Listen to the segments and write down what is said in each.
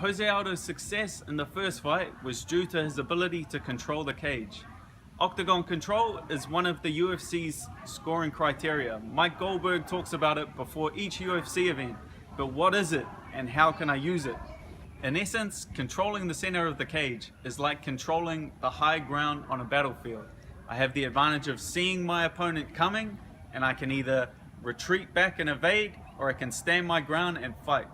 Jose Aldo's success in the first fight was due to his ability to control the cage. Octagon control is one of the UFC's scoring criteria. Mike Goldberg talks about it before each UFC event, but what is it and how can I use it? In essence, controlling the center of the cage is like controlling the high ground on a battlefield. I have the advantage of seeing my opponent coming, and I can either retreat back and evade, or I can stand my ground and fight.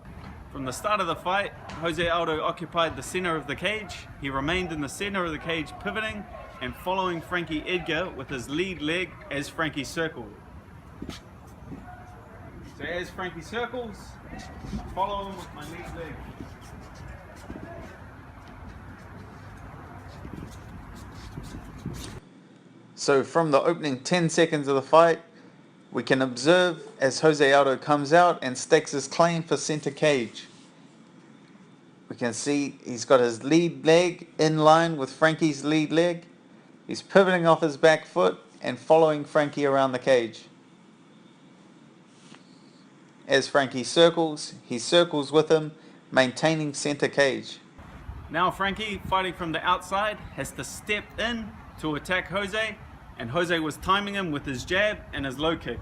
From the start of the fight, Jose Aldo occupied the center of the cage. He remained in the center of the cage, pivoting and following Frankie Edgar with his lead leg as Frankie circled. So as Frankie circles, I follow him with my lead leg. So from the opening 10 seconds of the fight, we can observe as Jose Aldo comes out and stakes his claim for center cage. We can see he's got his lead leg in line with Frankie's lead leg. He's pivoting off his back foot and following Frankie around the cage. As Frankie circles, he circles with him, maintaining center cage. Now Frankie, fighting from the outside, has to step in to attack Jose, and Jose was timing him with his jab and his low kick.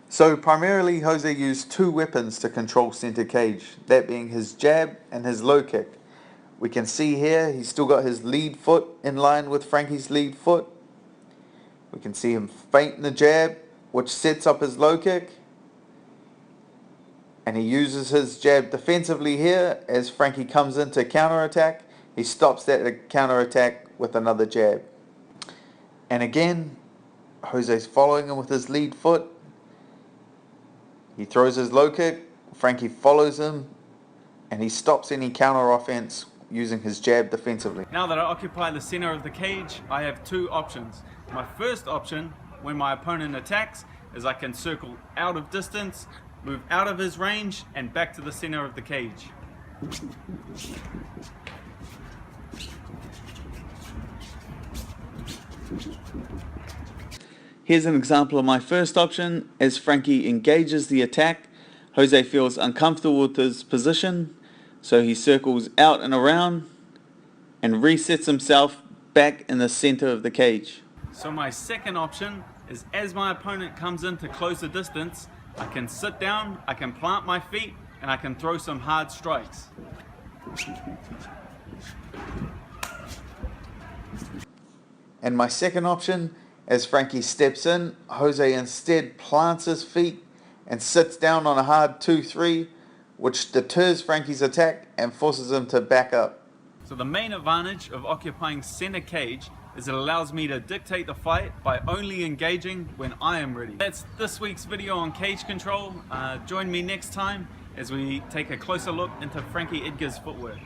So primarily Jose used two weapons to control center cage, that being his jab and his low kick. We can see here he's still got his lead foot in line with Frankie's lead foot. We can see him feinting the jab, which sets up his low kick. And he uses his jab defensively here as Frankie comes in to counterattack. He stops that counterattack with another jab. And again, Jose's following him with his lead foot. He throws his low kick, Frankie follows him, and he stops any counter offense using his jab defensively. Now that I occupy the center of the cage, I have two options. My first option, when my opponent attacks, is I can circle out of distance, move out of his range, and back to the center of the cage. Here's an example of my first option. As Frankie engages the attack, Jose feels uncomfortable with his position, so he circles out and around and resets himself back in the center of the cage. So my second option is, as my opponent comes in to close the distance, I can sit down, I can plant my feet, and I can throw some hard strikes. And my second option, as Frankie steps in, Jose instead plants his feet and sits down on a hard 2-3, which deters Frankie's attack and forces him to back up. So the main advantage of occupying center cage is it allows me to dictate the fight by only engaging when I am ready. That's this week's video on cage control. Join me next time as we take a closer look into Frankie Edgar's footwork.